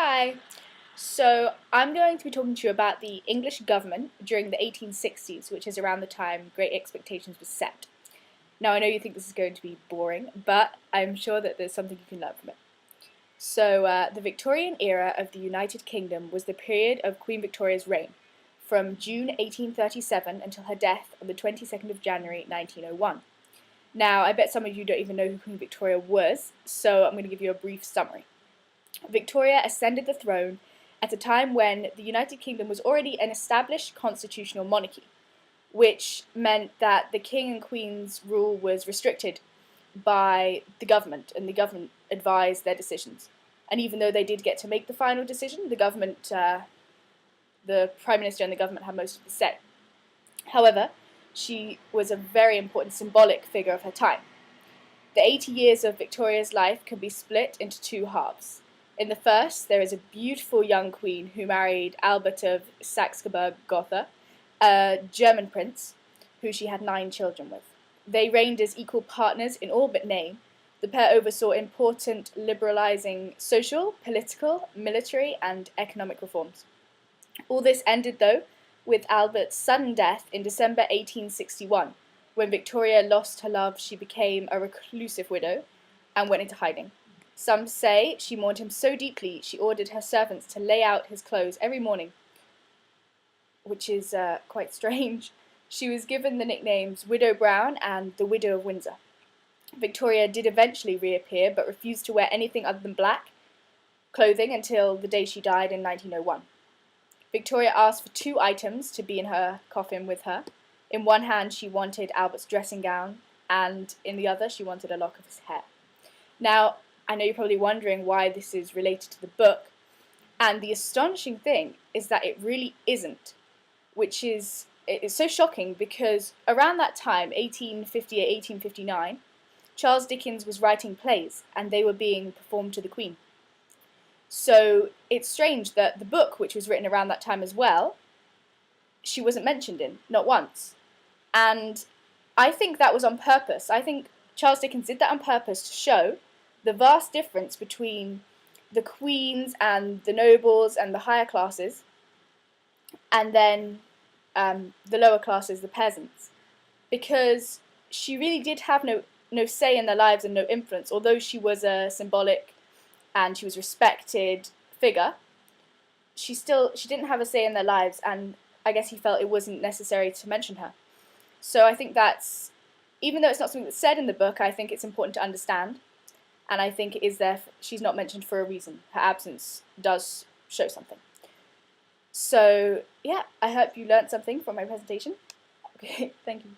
Hi. So I'm going to be talking to you about the English government during the 1860s, which is around the time Great Expectations was set. Now I know you think this is going to be boring, but I'm sure that there's something you can learn from it. So the Victorian era of the United Kingdom was the period of Queen Victoria's reign, from June 1837 until her death on the 22nd of January 1901. Now I bet some of you don't even know who Queen Victoria was, so I'm going to give you a brief summary. Victoria ascended the throne at a time when the United Kingdom was already an established constitutional monarchy, which meant that the King and Queen's rule was restricted by the government, and the government advised their decisions. And even though they did get to make the final decision, the Prime Minister and the government had most of the say. However, she was a very important symbolic figure of her time. The 80 years of Victoria's life can be split into two halves. In the first, there is a beautiful young queen who married Albert of Saxe-Coburg-Gotha, a German prince, who she had 9 children with. They reigned as equal partners in all but name. The pair oversaw important liberalizing social, political, military, and economic reforms. All this ended, though, with Albert's sudden death in December 1861. When Victoria lost her love, she became a reclusive widow and went into hiding. Some say she mourned him so deeply she ordered her servants to lay out his clothes every morning, which is quite strange. She was given the nicknames Widow Brown and the Widow of Windsor. Victoria did eventually reappear, but refused to wear anything other than black clothing until the day she died in 1901. Victoria asked for 2 items to be in her coffin with her. In one hand she wanted Albert's dressing gown, and in the other she wanted a lock of his hair. Now, I know you're probably wondering why this is related to the book, and the astonishing thing is that it really isn't, which is so shocking because around that time, 1858, 1859, Charles Dickens was writing plays and they were being performed to the Queen. So it's strange that the book, which was written around that time as well, she wasn't mentioned in, not once. And I think that was on purpose. I think Charles Dickens did that on purpose to show the vast difference between the queens and the nobles and the higher classes, and then the lower classes, the peasants, because she really did have no say in their lives and no influence. Although she was a symbolic and she was respected figure, she didn't have a say in their lives, and I guess he felt it wasn't necessary to mention her. So I think that's, even though it's not something that's said in the book, I think it's important to understand. And I think it is there, she's not mentioned for a reason. Her absence does show something. So, yeah, I hope you learnt something from my presentation. Okay, thank you.